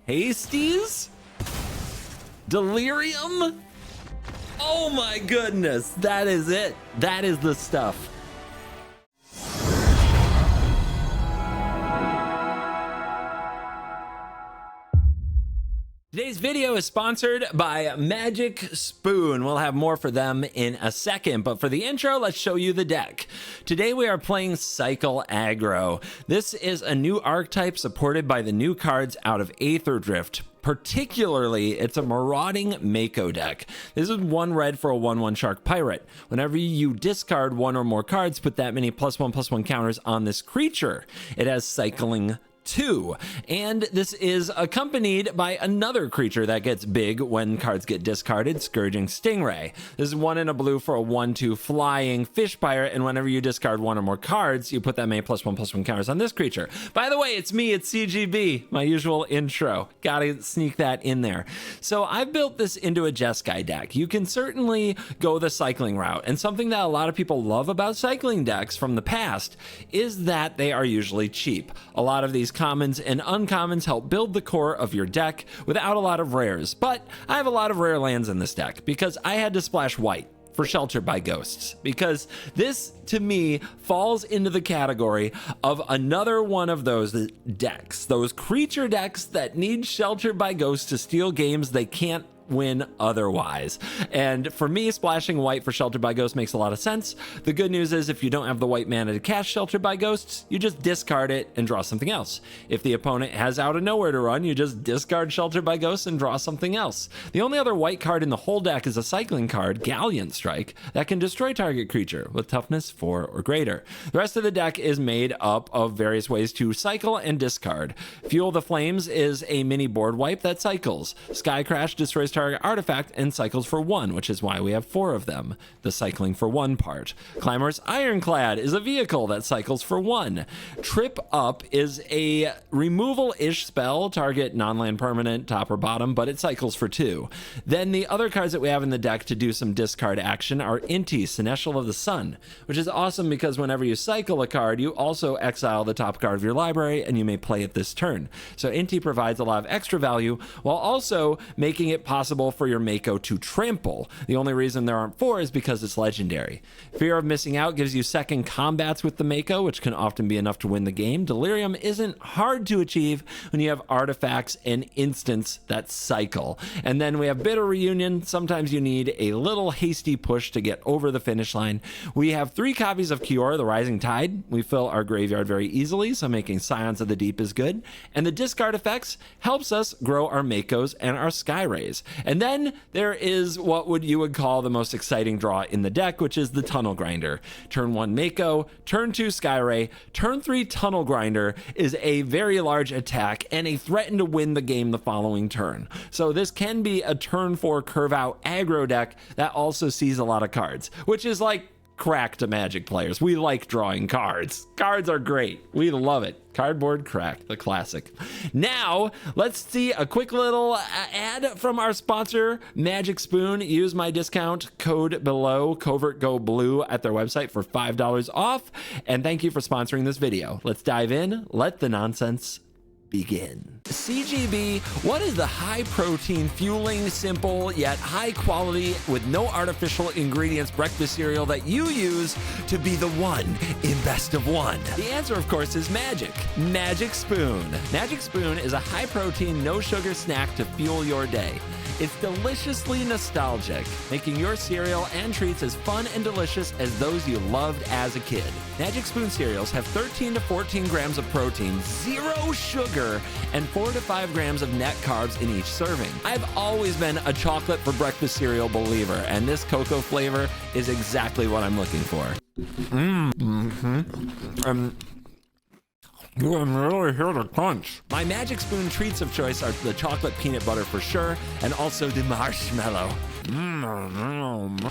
Hasties? Delirium? Oh my goodness, that is it. That is the stuff. Today's video is sponsored by Magic Spoon. We'll have more for them in a second, but for the intro, let's show you the deck. Today we are playing Cycle Aggro. This is a new archetype supported by the new cards out of Aether Drift. Particularly, it's a marauding Mako deck. This is 1 red for a 1/1 Shark Pirate. Whenever you discard 1 or more cards, put that many +1/+1 counters on this creature. It has cycling 2, and this is accompanied by another creature that gets big when cards get discarded, Scourging Stingray. This is 1 and a blue for a 1/2 flying fish pirate, and whenever you discard 1 or more cards, you put that many +1/+1 counters on this creature. By the way, it's me, it's CGB, my usual intro. Gotta sneak that in there. So I've built this into a jeskai deck. You can certainly go the cycling route, and something that a lot of people love about cycling decks from the past is that they are usually cheap. A lot of these commons and uncommons help build the core of your deck without a lot of rares, but I have a lot of rare lands in this deck because I had to splash white for Shelter by Ghosts, because this to me falls into the category of another one of those decks, those creature decks that need Shelter by Ghosts to steal games they can't win otherwise. And for me, splashing white for Shelter by Ghosts makes a lot of sense. The good news is if you don't have the white mana to cast Shelter by Ghosts, you just discard it and draw something else. If the opponent has Out of Nowhere to run, you just discard Shelter by Ghosts and draw something else. The only other white card in the whole deck is a cycling card, Gallant Strike, that can destroy target creature with toughness 4 or greater. The rest of the deck is made up of various ways to cycle and discard. Fuel the Flames is a mini board wipe that cycles. Sky Crash destroys target artifact and cycles for 1, which is why we have 4 of them, the cycling for 1 part. Climber's Ironclad is a vehicle that cycles for 1. Trip Up is a removal-ish spell, target non-land permanent, top or bottom, but it cycles for 2. Then the other cards that we have in the deck to do some discard action are Inti, Seneschal of the Sun, which is awesome because whenever you cycle a card, you also exile the top card of your library and you may play it this turn. So Inti provides a lot of extra value while also making it possible for your Mako to trample. The only reason there aren't 4 is because it's legendary. Fear of Missing Out gives you second combats with the Mako, which can often be enough to win the game. Delirium isn't hard to achieve when you have artifacts and instants that cycle. And then we have Bitter Reunion. Sometimes you need a little hasty push to get over the finish line. We have 3 copies of Kiora, the Rising Tide. We fill our graveyard very easily, so making Scions of the Deep is good. And the discard effects helps us grow our Makos and our Sky Rays. And then there is what you would call the most exciting draw in the deck, which is the Tunnel Grinder. Turn 1 Mako, turn 2 Skyray, turn 3 Tunnel Grinder is a very large attack and a threaten to win the game the following turn. So this can be a turn 4 curve out aggro deck that also sees a lot of cards, which is like crack to Magic players. We like drawing cards. Cards are great. We love it. Cardboard Crack, the classic. Now, let's see a quick little ad from our sponsor, Magic Spoon. Use my discount code below, CovertGoBlue, at their website for $5 off. And thank you for sponsoring this video. Let's dive in. Let the nonsense begin. CGB, what is the high protein, fueling, simple, yet high quality with no artificial ingredients breakfast cereal that you use to be the one in best of one? The answer, of course, is Magic. Magic Spoon. Magic Spoon is a high protein, no sugar snack to fuel your day. It's deliciously nostalgic, making your cereal and treats as fun and delicious as those you loved as a kid. Magic Spoon cereals have 13 to 14 grams of protein, 0 sugar, and 4 to 5 grams of net carbs in each serving. I've always been a chocolate for breakfast cereal believer, and this cocoa flavor is exactly what I'm looking for. I'm really here to crunch. My Magic Spoon treats of choice are the chocolate peanut butter for sure, and also the marshmallow.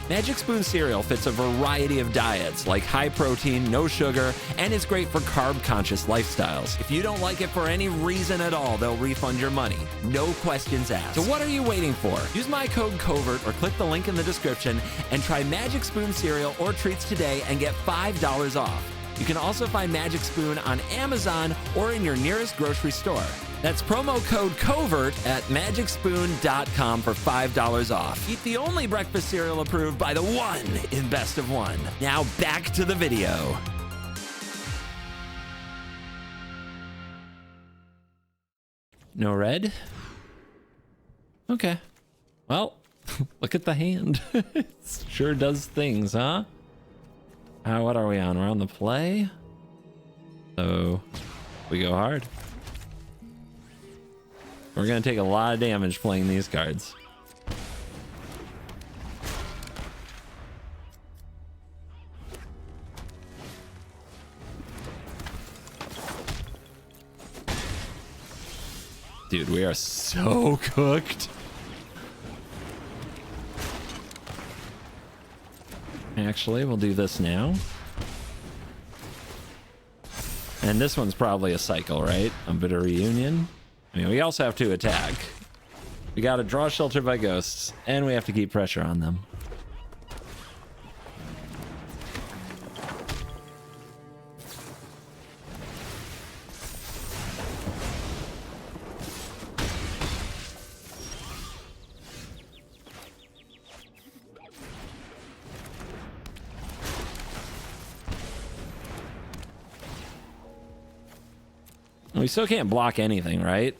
Magic Spoon cereal fits a variety of diets, like high protein, no sugar, and is great for carb-conscious lifestyles. If you don't like it for any reason at all, they'll refund your money. No questions asked. So what are you waiting for? Use my code COVERT or click the link in the description and try Magic Spoon cereal or treats today and get $5 off. You can also find Magic Spoon on Amazon or in your nearest grocery store. That's promo code COVERT at magicspoon.com for $5 off. Eat the only breakfast cereal approved by the one in Best of One. Now back to the video. No red? Okay. Well, look at the hand. It sure does things, huh? What are we on? We're on the play? So we go hard. We're gonna take a lot of damage playing these cards. Dude, we are so cooked. Actually, we'll do this now. And this one's probably a cycle, right? A bit of reunion. I mean, we also have to attack. We got to draw Shelter by Ghosts, and we have to keep pressure on them. We still can't block anything, right?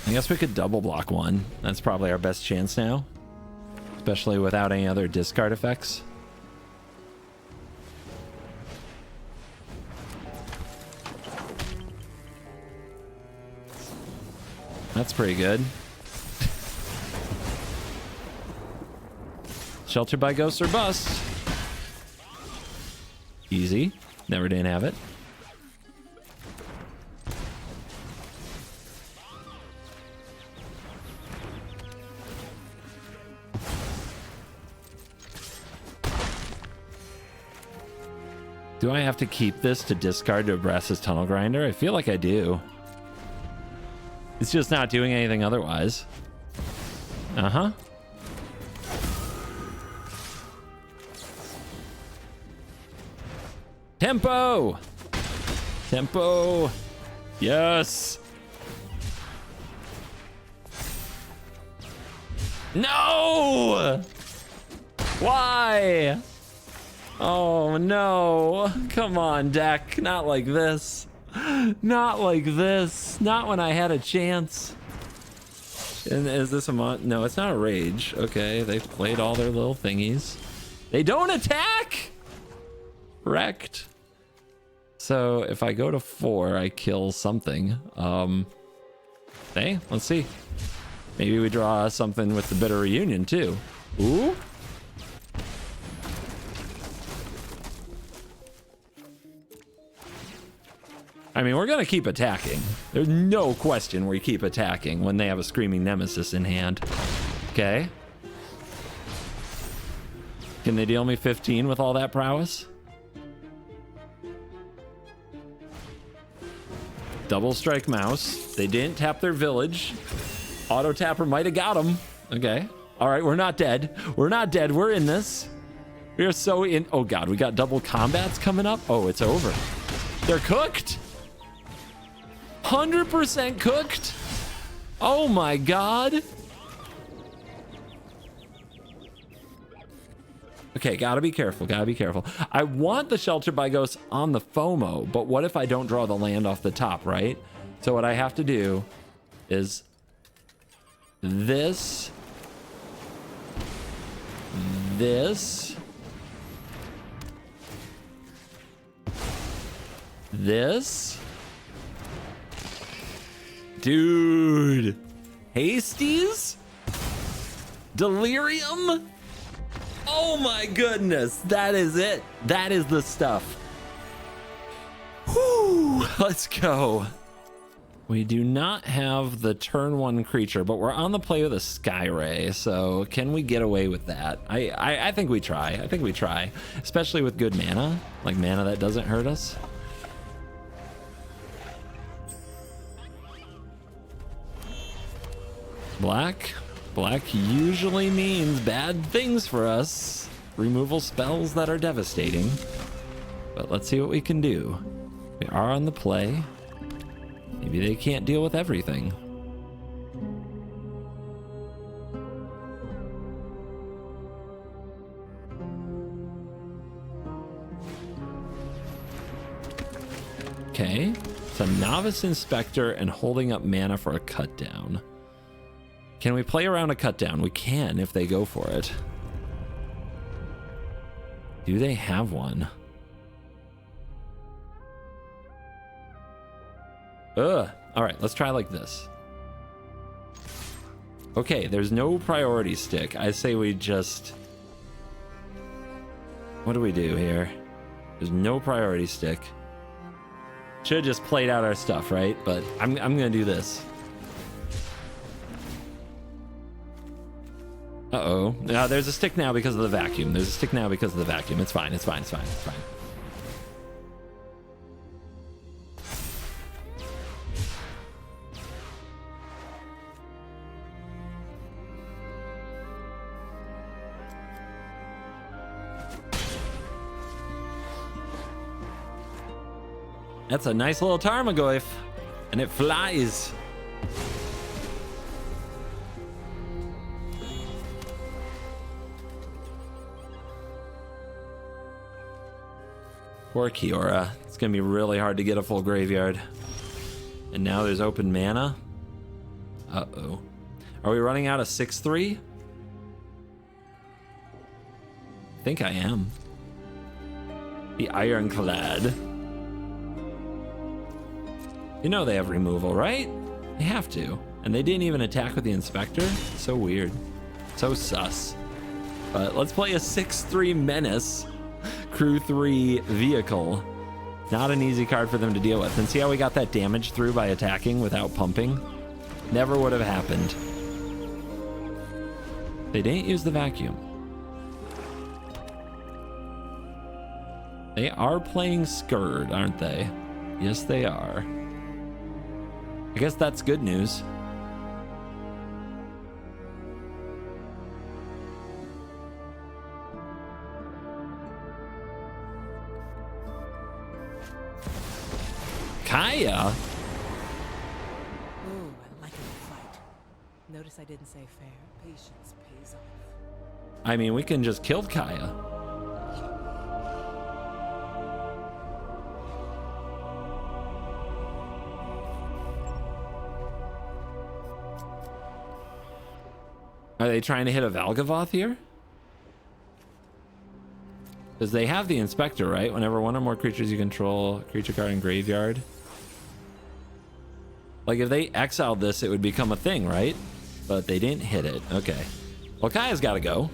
I guess we could double block one. That's probably our best chance now. Especially without any other discard effects. That's pretty good. Shelter by Ghosts or bust. Easy. Never didn't have it. Do I have to keep this to discard to Abraxas Tunnel Grinder? I feel like I do. It's just not doing anything otherwise. Uh-huh. Tempo! Tempo! Yes! No! Why? Oh no, come on deck, not like this. Not like this, not when I had a chance. And is this a no, it's not a rage. Okay, they've played all their little thingies. They don't attack! Wrecked. So if I go to 4, I kill something. Hey, let's see. Maybe we draw something with the Bitter Reunion too. Ooh. I mean, we're going to keep attacking. There's no question we keep attacking when they have a Screaming Nemesis in hand. Okay. Can they deal me 15 with all that prowess? Double strike mouse. They didn't tap their village. Auto tapper might have got them. Okay. All right, we're not dead. We're not dead. We're in this. We are so in. Oh, God, we got double combats coming up. Oh, it's over. They're cooked. 100% cooked. Oh my God. Okay, gotta be careful, gotta be careful. I want the Shelter by Ghosts on the FOMO, but what if I don't draw the land off the top, right? So what I have to do is this, this, this. Dude, Hasties? Delirium? Oh my goodness, that is it. That is the stuff. Whew, let's go. We do not have the turn 1 creature, but we're on the play with a Sky Ray, so can we get away with that? I think we try. I think we try, especially with good mana, like mana that doesn't hurt us. Black. Black usually means bad things for us. Removal spells that are devastating. But let's see what we can do. We are on the play. They Maybe they can't deal with everything. Okay, it's a Novice Inspector and holding up mana for a cut down. Can we play around a cut down? We can if they go for it. Do they have one? Ugh. All right, let's try like this. Okay, there's no priority stick. I say we just... What do we do here? There's no priority stick. Should have just played out our stuff, right? But I'm gonna do this. Uh-oh. No, there's a stick now because of the vacuum. There's a stick now because of the vacuum. It's fine, it's fine, it's fine, it's fine. That's a nice little Tarmogoyf, and it flies. Poor Kiora. It's gonna be really hard to get a full graveyard. And now there's open mana. Uh-oh. Are we running out of 6/3? I think I am. The Ironclad. You know they have removal, right? They have to. And they didn't even attack with the Inspector? So weird. So sus. But let's play a 6/3 Menace. Crew 3 vehicle. Not an easy card for them to deal with. And see how we got that damage through by attacking without pumping? Never would have happened. They didn't use the vacuum. They are playing Scourge, aren't they? Yes, they are. I guess that's good news. Kaya? Ooh, I like a fight. Notice I didn't say fair. Patience pays off. I mean, we can just kill Kaya. Are they trying to hit a Valgavoth here? Because they have the Inspector, right? Whenever one or more creatures you control, creature card in graveyard. Like, if they exiled this, it would become a thing, right? But they didn't hit it. Okay. Well, Kaya's got to go.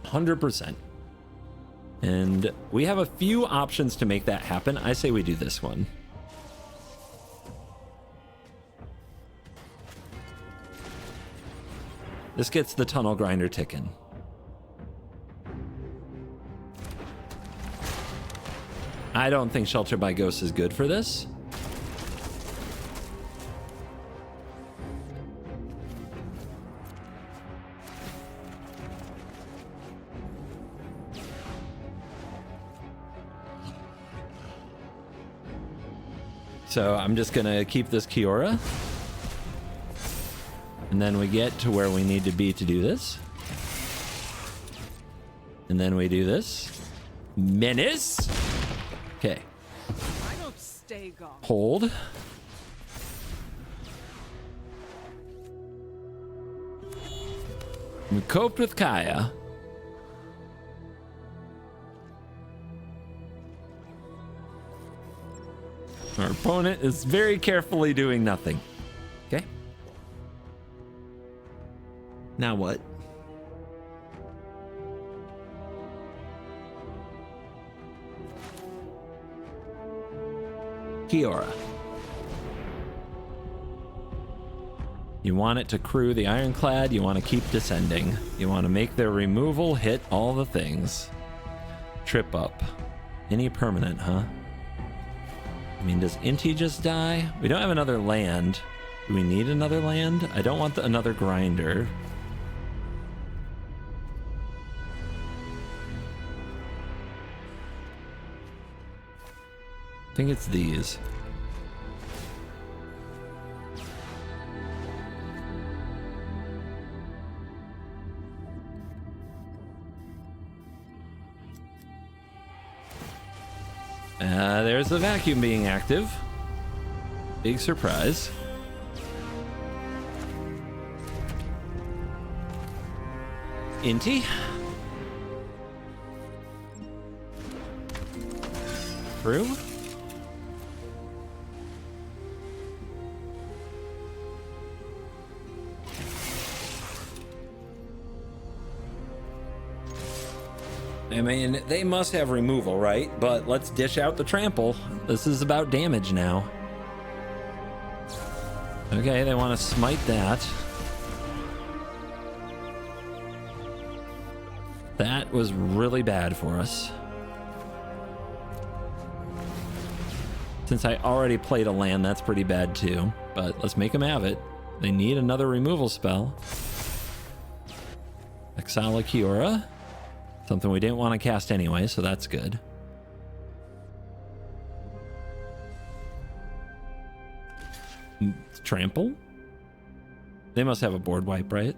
100%. And we have a few options to make that happen. I say we do this one. This gets the tunnel grinder ticking. I don't think Shelter by Ghost is good for this. So I'm just gonna keep this Kiora. And then we get to where we need to be to do this. And then we do this. Menace. Okay. I don't stay gone. Hold. We coped with Kaya. Our opponent is very carefully doing nothing. Okay. Now what? Kiora. You want it to crew the Ironclad, you want to keep descending. You want to make their removal hit all the things. Trip up. Any permanent, huh? I mean, does Inti just die? We don't have another land. Do we need another land? I don't want another grinder. I think it's these. There's the vacuum being active. Big surprise. Inti. Through. I mean, they must have removal, right? But let's dish out the trample. This is about damage now. Okay, they want to smite that. That was really bad for us. Since I already played a land, that's pretty bad too. But let's make them have it. They need another removal spell. Exile a Kiora. Something we didn't want to cast anyway, so that's good. Trample? They must have a board wipe, right?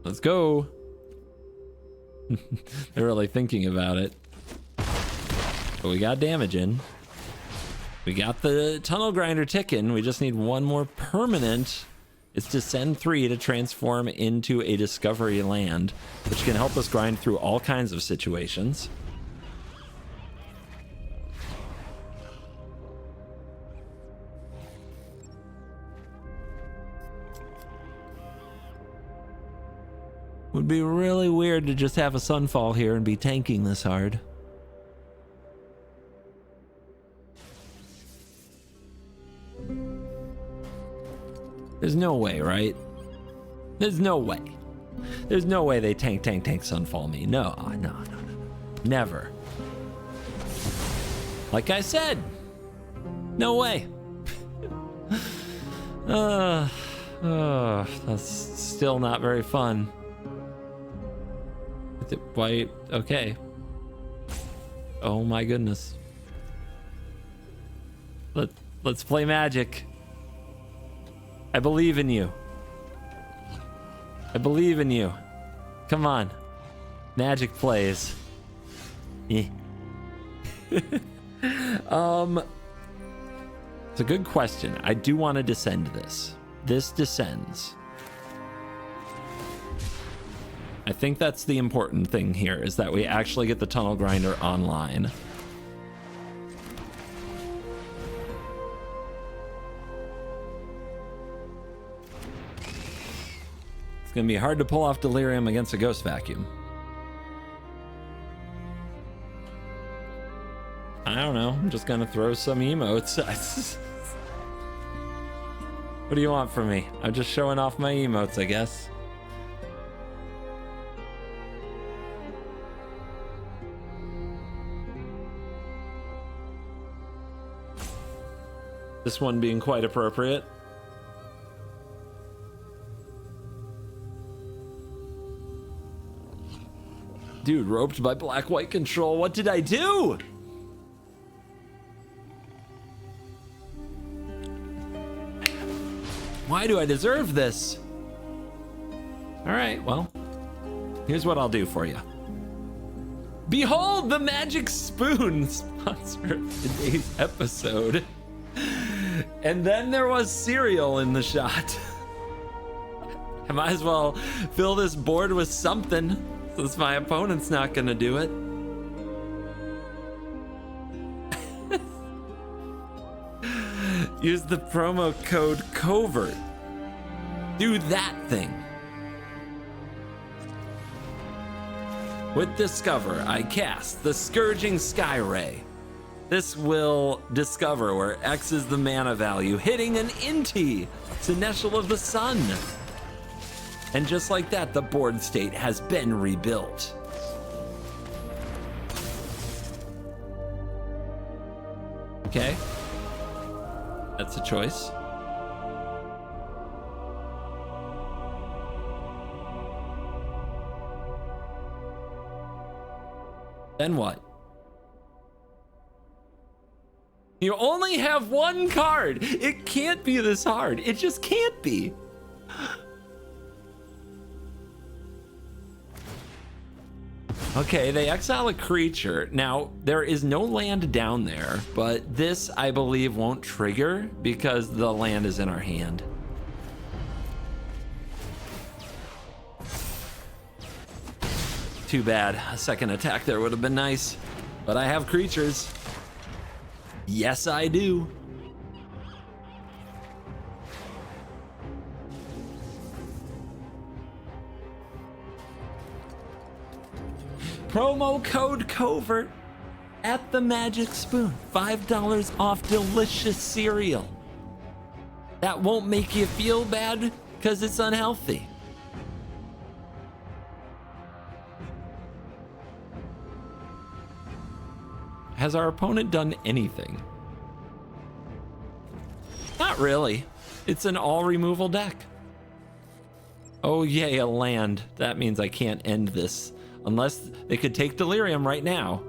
Let's go. They're really thinking about it. But we got damage in. We got the tunnel grinder ticking. We just need one more permanent. It's to send 3 to transform into a discovery land, which can help us grind through all kinds of situations. Would be really weird to just have a sunfall here and be tanking this hard. There's no way, right? There's no way. There's no way they tank Sunfall me. No. Never. Like I said, no way. That's still not very fun. Why? Okay. Oh my goodness. Let's play Magic. I believe in you. I believe in you. Come on. Magic plays. Eh. It's a good question. I do want to descend this. This descends. I think that's the important thing here, is that we actually get the tunnel grinder online. It's gonna be hard to pull off Delirium against a Ghost Vacuum. I don't know. I'm just gonna throw some emotes. What do you want from me? I'm just showing off my emotes, I guess. This one being quite appropriate. Dude, roped by black-white control. What did I do? Why do I deserve this? All right, well, here's what I'll do for you. Behold the Magic Spoon, sponsor of today's episode. And then there was cereal in the shot. I might as well fill this board with something, since my opponent's not gonna do it. Use the promo code COVERT. Do that thing. With Discover, I cast the Scourging Sky Ray. This will discover where X is the mana value, hitting an Inti, Seneschal of the Sun. And just like that, the board state has been rebuilt. Okay. That's a choice. Then what? You only have one card. It can't be this hard. It just can't be. Okay, they exile a creature. Now, there is no land down there, but this, I believe, won't trigger because the land is in our hand. Too bad. A second attack there would have been nice, but I have creatures. Yes, I do. Promo code COVERT at the Magic Spoon. $5 off delicious cereal. That won't make you feel bad because it's unhealthy. Has our opponent done anything? Not really. It's an all removal deck. Oh yay, a land. That means I can't end this. Unless they could take Delirium right now.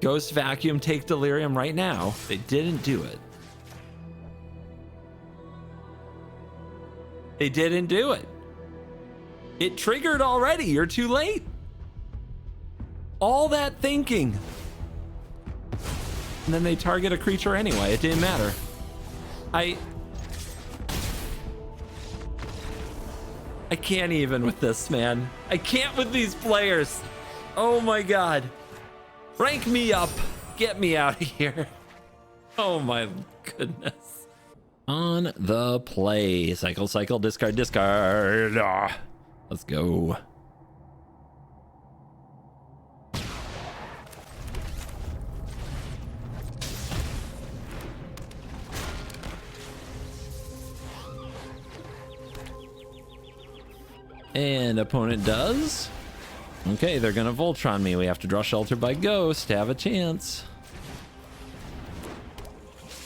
Ghost Vacuum, take Delirium right now. They didn't do it. They didn't do it. It triggered already. You're too late. All that thinking. And then they target a creature anyway. It didn't matter. I can't even with this, man. I can't with these players. Oh my God. Rank me up. Get me out of here. Oh my goodness. On the play. Cycle, cycle, discard, discard. Ah, let's go. And opponent does. Okay, they're gonna Voltron me. We have to draw Shelter by Ghost to have a chance.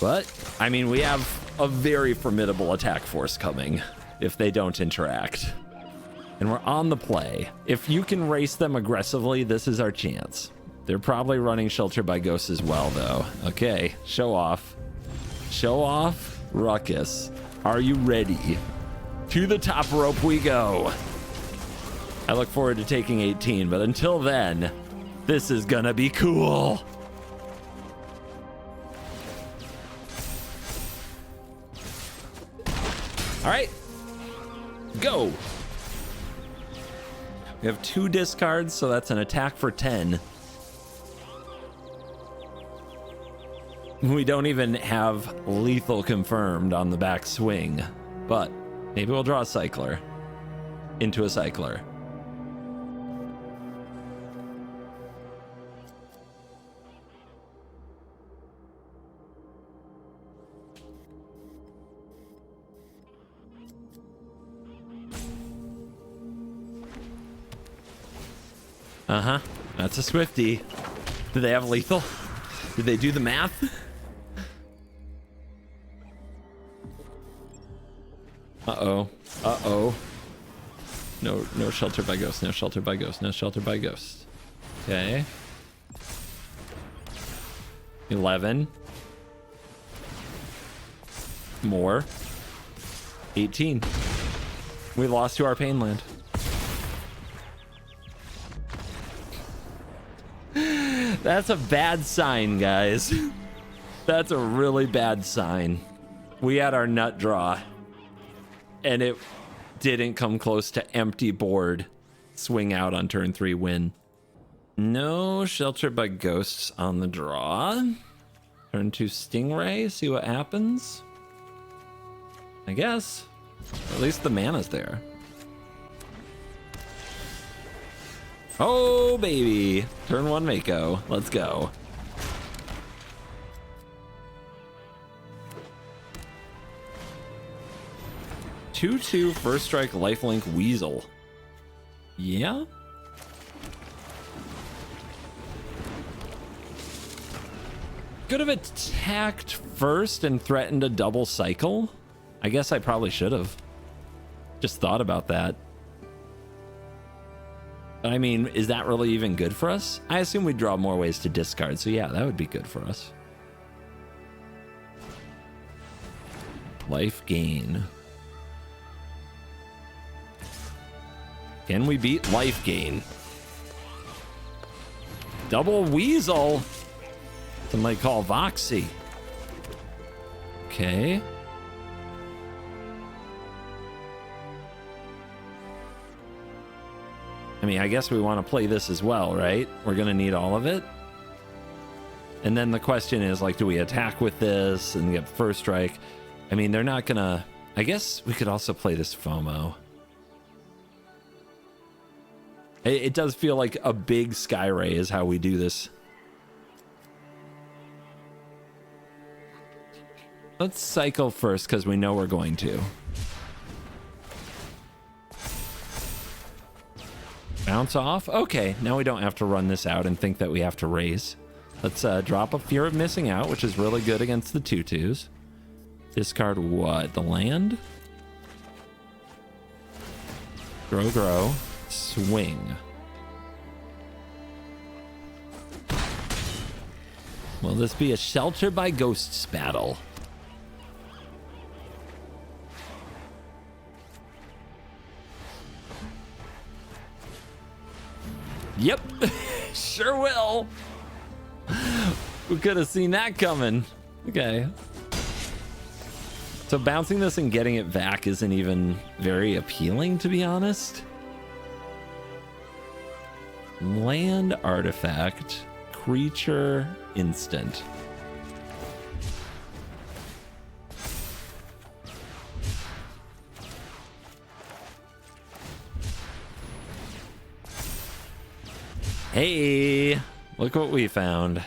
But, I mean, we have a very formidable attack force coming if they don't interact. And we're on the play. If you can race them aggressively, this is our chance. They're probably running Shelter by Ghost as well, though. Okay, show off. Show off, Ruckus. Are you ready? To the top rope we go. I look forward to taking 18, but until then, this is gonna be cool. All right, go. We have 2 discards, so that's an attack for 10. We don't even have lethal confirmed on the back swing, but maybe we'll draw a cycler into a cycler. Uh-huh. That's a Swiftie. Do they have lethal? Did they do the math? Uh-oh. Uh-oh. No Shelter by Ghost. No Shelter by Ghost. No Shelter by Ghost. Okay. 11. More. 18. We lost to our pain land. That's a bad sign, guys. That's a really bad sign. We had our nut draw, and it didn't come close to empty board. Swing out on turn 3 win. No Shelter by Ghosts on the draw. Turn 2 Stingray, see what happens. I guess. Or at least the mana's there. Oh, baby. Turn 1 Mako. Let's go. Two first strike lifelink Weasel. Yeah? Could have attacked first and threatened a double cycle. I guess I probably should have. Just thought about that. I mean, is that really even good for us? I assume we'd draw more ways to discard, so yeah, that would be good for us. Life gain. Can we beat life gain? Double Weasel. Somebody call Voxy. Okay. I mean, I guess we want to play this as well, right? We're going to need all of it. And then the question is, like, do we attack with this and get first strike? I mean, they're not going to... I guess we could also play this FOMO. It does feel like a big Sky Ray is how we do this. Let's cycle first because we know we're going to. Bounce off. Okay, now we don't have to run this out and think that we have to raise. Let's drop a Fear of Missing Out, which is really good against the 2/2s. Discard what? The land? Grow. Swing. Will this be a Shelter by Ghosts battle? Yep, sure will. We could have seen that coming. Okay. So bouncing this and getting it back isn't even very appealing, to be honest. Land artifact, creature, instant. Hey, look what we found.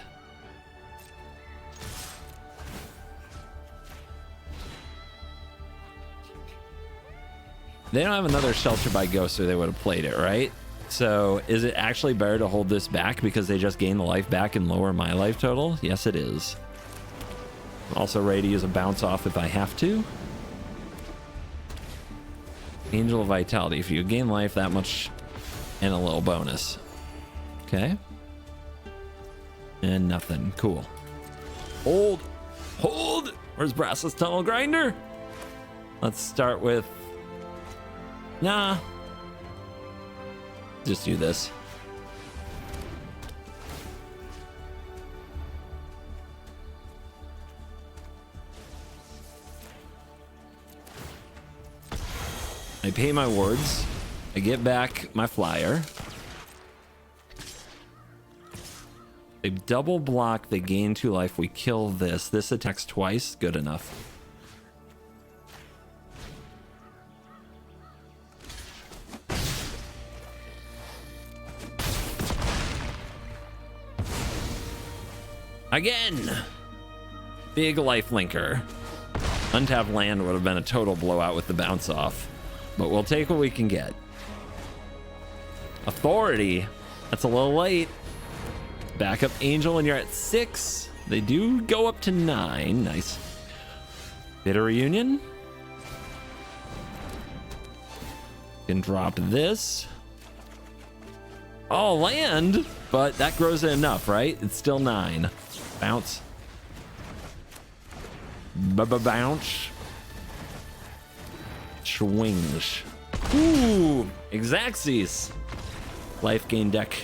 They don't have another Shelter by Ghost, or they would have played it, right? So is it actually better to hold this back because they just gain the life back and lower my life total? Yes, it is. I'm also ready to use a bounce off if I have to. Angel of Vitality. If you gain life that much and a little bonus. Okay. And nothing. Cool. Hold. Where's Brass's Tunnel Grinder? Let's start with... Nah. Just do this. I pay my wards. I get back my flyer. They double block, they gain 2 life, we kill this. This attacks twice, good enough. Again! Big life linker. Untapped land would have been a total blowout with the bounce off. But we'll take what we can get. Authority. That's a little late. Backup Angel and you're at 6. They do go up to 9. Nice. Bitter Reunion. Can drop this. Oh, land! But that grows enough, right? It's still 9. Bounce. Bounce. Swings. Ooh, Exaxes. Life gain deck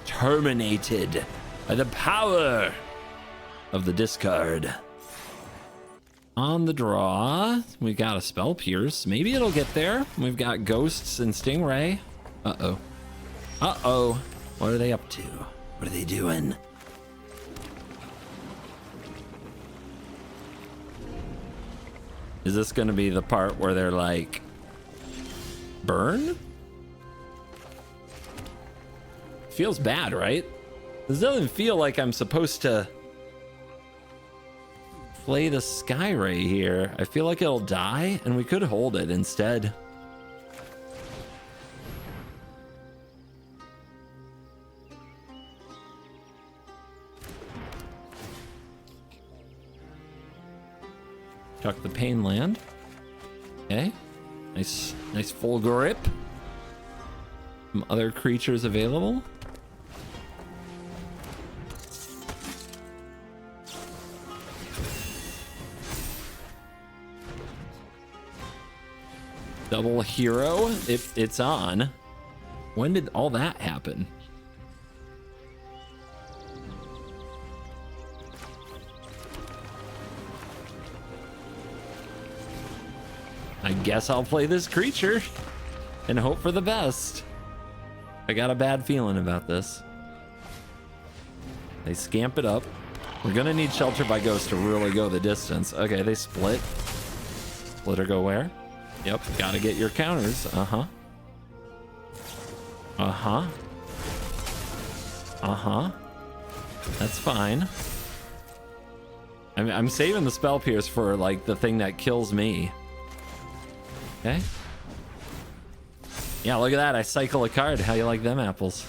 terminated by the power of the discard. On the draw, we got a Spell Pierce. Maybe it'll get there. We've got Ghosts and Stingray. Uh-oh. Uh-oh. What are they up to? What are they doing? Is this going to be the part where they're like, burn? Feels bad, right? This doesn't feel like I'm supposed to play the Sky Ray here. I feel like it'll die, and we could hold it instead. Chuck the Pain land. Okay. Nice full grip. Some other creatures available. Double hero. It's on. When did all that happen? I guess I'll play this creature and hope for the best. I got a bad feeling about this. They scamp it up. We're gonna need Shelter by Ghost to really go the distance. Okay, they split. Split or go where? Yep, gotta get your counters. Uh-huh. Uh-huh. Uh-huh. That's fine. I'm saving the Spell Pierce for, like, the thing that kills me. Okay. Yeah, look at that. I cycle a card. How you like them apples?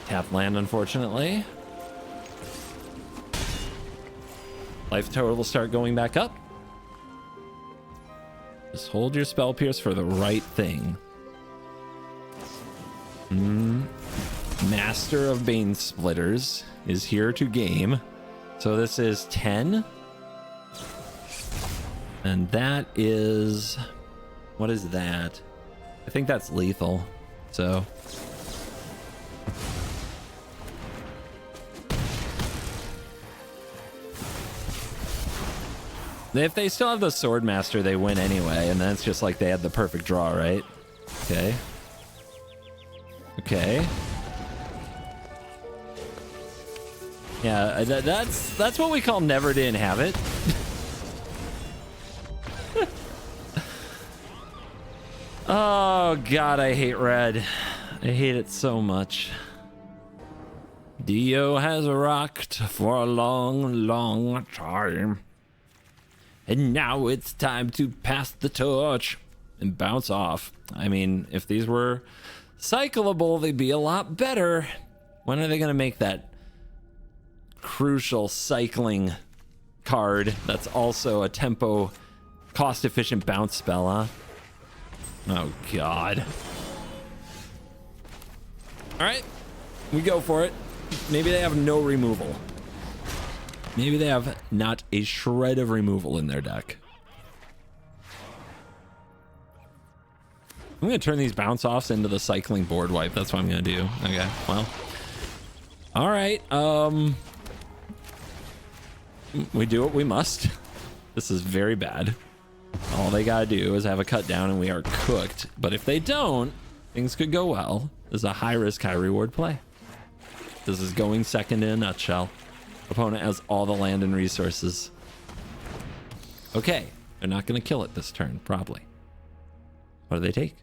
Tap land, unfortunately. Life total will start going back up. Just hold your Spell Pierce for the right thing. Master of Bane Splitters is here to game. So this is 10. And that is... what is that? I think that's lethal. So... if they still have the Sword Master, they win anyway, and then it's just like they had the perfect draw, right? Okay. Okay. Yeah, that's what we call never to inhabit. Oh god, I hate red. I hate it so much. Dio has rocked for a long, long time. And now it's time to pass the torch and bounce off. I mean, if these were cyclable, they'd be a lot better. When are they going to make that crucial cycling card that's also a tempo cost-efficient bounce spell, huh? Oh, God. All right, we go for it. Maybe they have no removal. Maybe they have not a shred of removal in their deck. I'm going to turn these bounce offs into the cycling board wipe. That's what I'm going to do. Okay, well. All right. We do what we must. This is very bad. All they got to do is have a cut down and we are cooked. But if they don't, things could go well. This is a high risk, high reward play. This is going second in a nutshell. Opponent has all the land and resources. Okay, they're not going to kill it this turn, probably. What do they take?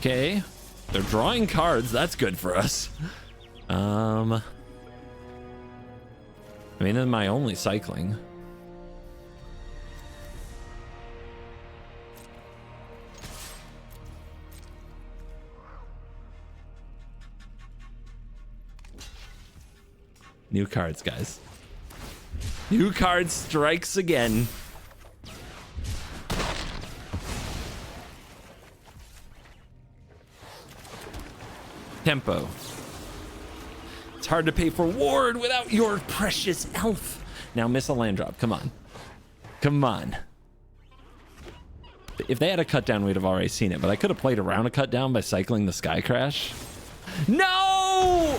Okay, they're drawing cards. That's good for us. I mean, in my only cycling. New cards, guys. New card strikes again. Tempo. It's hard to pay for ward without your precious elf. Now miss a land drop. Come on. Come on. If they had a cut down, we'd have already seen it, but I could have played around a cut down by cycling the Sky Crash. No!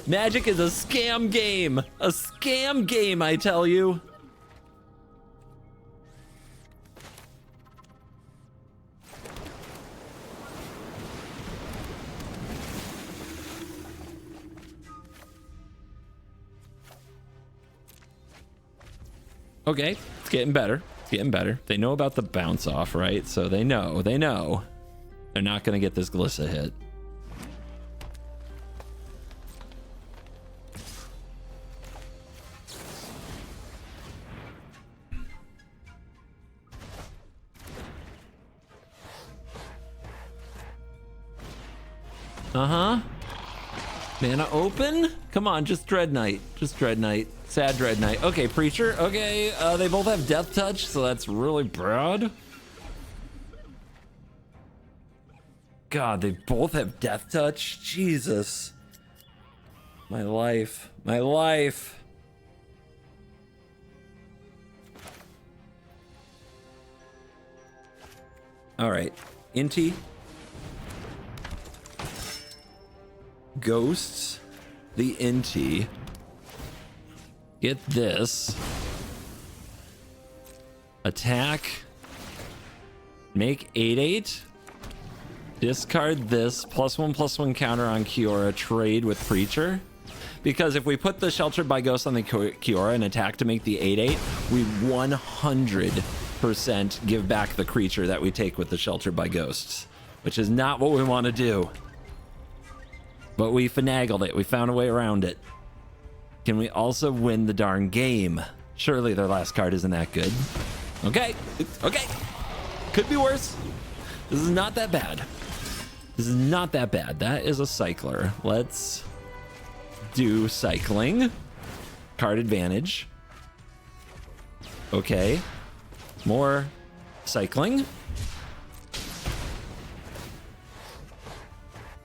Magic is a scam game. A scam game, I tell you. Okay, it's getting better. It's getting better. They know about the bounce off, right? So they know. They're not going to get this Glissa hit. Uh-huh. Mana open? Come on, just Dread Knight. Just Dread Knight. Sad Dread Knight. Okay, Preacher. Okay, they both have Death Touch, so that's really bad. God, they both have Death Touch? Jesus. My life. My life. All right. Inti. Ghosts. The Inti. Get this. Attack. Make 8/8. Discard this. +1/+1 counter on Kiora. Trade with Preacher. Because if we put the Sheltered by Ghost on the Kiora and attack to make the 8/8, we 100% give back the creature that we take with the Sheltered by Ghosts, which is not what we want to do. But we finagled it. We found a way around it. Can we also win the darn game? Surely their last card isn't that good. Okay. Okay. Could be worse. This is not that bad. This is not that bad. That is a cycler. Let's do cycling. Card advantage. Okay. More cycling.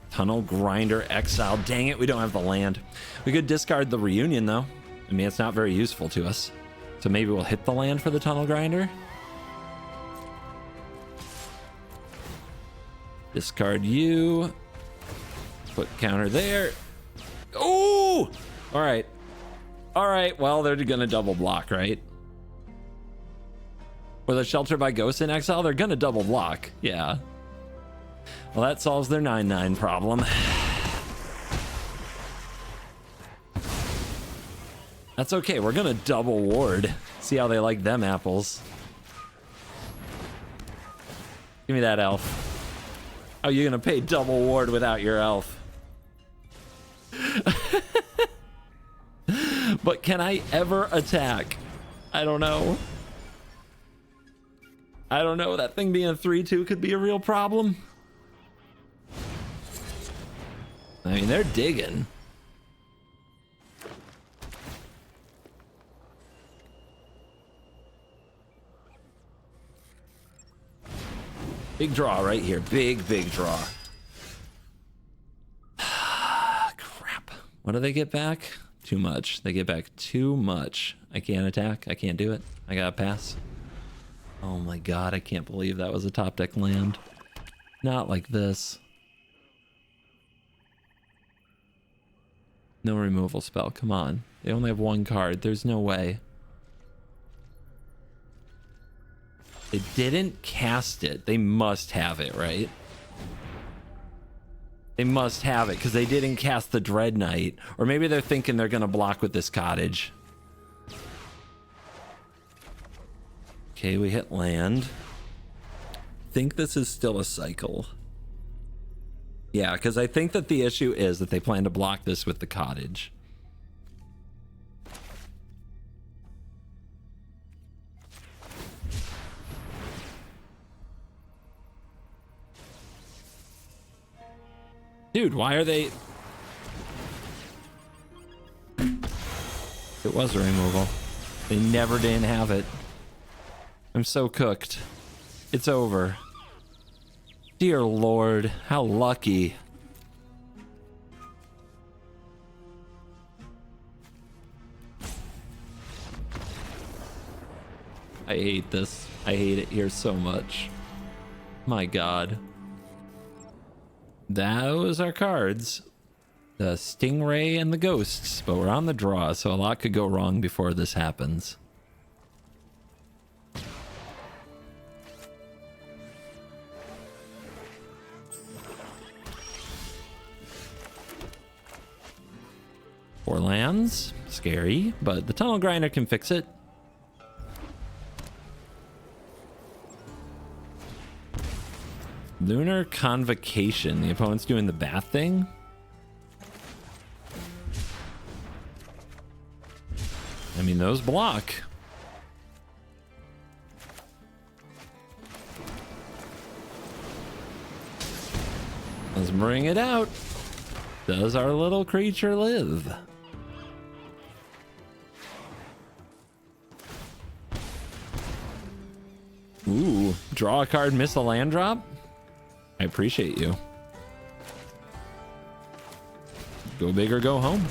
Tunnel Grinder Exile. Dang it, we don't have the land. We could discard the Reunion, though. I mean, it's not very useful to us. So maybe we'll hit the land for the Tunnel Grinder. Discard you. Put counter there. Oh! All right. All right, well, they're going to double block, right? With a Shelter by Ghost in exile, they're going to double block. Yeah. Well, that solves their 9/9 problem. That's okay. We're going to double ward. See how they like them apples. Give me that elf. Oh, you're going to pay double ward without your elf. But can I ever attack? I don't know. I don't know. That thing being a 3/2 could be a real problem. I mean, they're digging. Big draw right here. Big draw. Crap. What do they get back? Too much. They get back too much. I can't attack. I can't do it. I gotta pass. Oh my god, I can't believe that was a top deck land. Not like this. No removal spell. Come on. They only have one card. There's no way. They didn't cast it. They must have it, right? They must have it because they didn't cast the Dread Knight. Or maybe they're thinking they're going to block with this cottage. Okay, we hit land. Think this is still a cycle. Yeah, because I think that the issue is that they plan to block this with the cottage. Dude, why are they... It was a removal. They never didn't have it. I'm so cooked. It's over. Dear Lord, how lucky. I hate this. I hate it here so much. My God. Those are cards. The Stingray and the Ghosts, but we're on the draw, so a lot could go wrong before this happens. Four lands. Scary, but the Tunnel Grinder can fix it. Lunar Convocation. The opponent's doing the bath thing. I mean, those block. Let's bring it out. Does our little creature live? Ooh, draw a card, miss a land drop? I appreciate you. Go big or go home.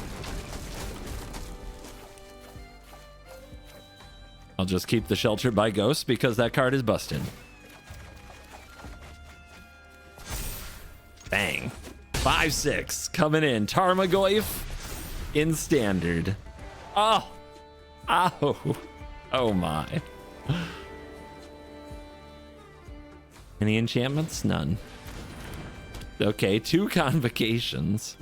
I'll just keep the Sheltered by Ghosts because that card is busted. Bang. 5/6 coming in. Tarmogoyf in standard. Oh. Oh. Oh my. Any enchantments? None. Okay, 2 convocations.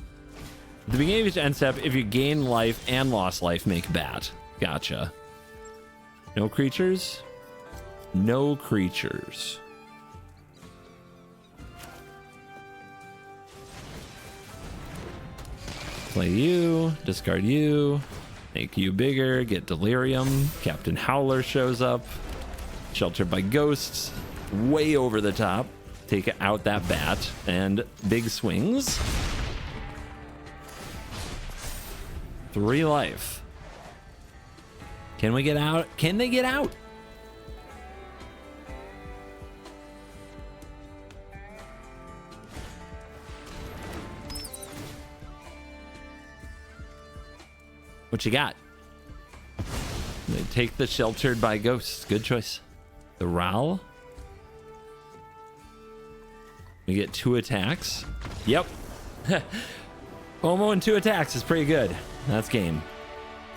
At the beginning of each end step, if you gain life and lost life, make bat. Gotcha. No creatures? No creatures. Play you, discard you, make you bigger, get Delirium. Captain Howler shows up. Sheltered by Ghosts. Way over the top. Take out that bat and big swings. 3 life. Can we get out? Can they get out? What you got? They take the Sheltered by Ghosts. Good choice. The Ral. We get 2 attacks. Yep. Homo and 2 attacks is pretty good. That's game.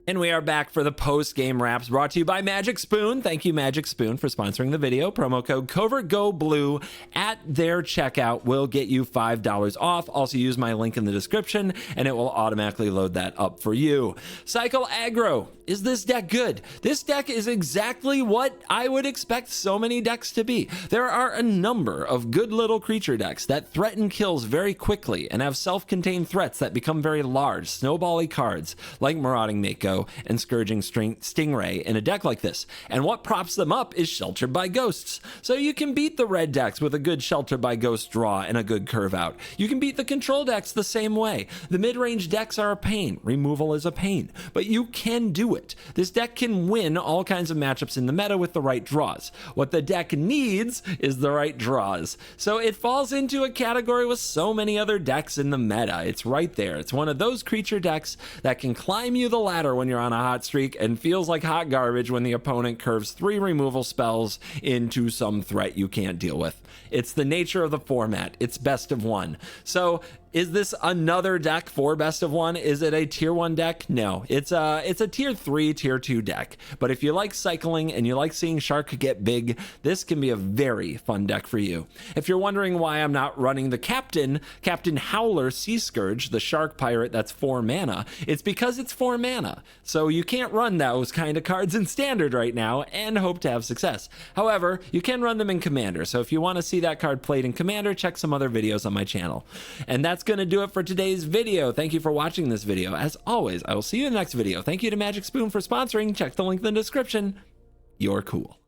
And we are back for the post-game wraps brought to you by Magic Spoon. Thank you, Magic Spoon, for sponsoring the video. Promo code CovertGoBlue at their checkout will get you $5 off. Also use my link in the description and it will automatically load that up for you. Cycle Aggro. Is this deck good? This deck is exactly what I would expect so many decks to be. There are a number of good little creature decks that threaten kills very quickly and have self-contained threats that become very large, snowbally cards like Marauding Mako and Scourging Stingray in a deck like this. And what props them up is Sheltered by Ghosts. So you can beat the red decks with a good Sheltered by Ghost draw and a good curve out. You can beat the control decks the same way. The mid-range decks are a pain. Removal is a pain. But you can do it. This deck can win all kinds of matchups in the meta with the right draws. What the deck needs is the right draws. So it falls into a category with so many other decks in the meta. It's right there. It's one of those creature decks that can climb you the ladder when you're on a hot streak and feels like hot garbage when the opponent curves 3 removal spells into some threat you can't deal with. It's the nature of the format. It's best of 1. So is this another deck for best of 1? Is it a tier 1 deck? No, it's a tier 3, tier 2 deck. But if you like cycling and you like seeing Shark get big, this can be a very fun deck for you. If you're wondering why I'm not running the Captain Howler Sea Scourge, the Shark Pirate that's 4 mana, it's because it's 4 mana. So you can't run those kind of cards in Standard right now and hope to have success. However, you can run them in Commander. So if you want to see that card played in Commander, check some other videos on my channel. And that's going to do it for today's video. Thank you for watching this video. As always, I will see you in the next video. Thank you to Magic Spoon for sponsoring. Check the link in the description. You're cool.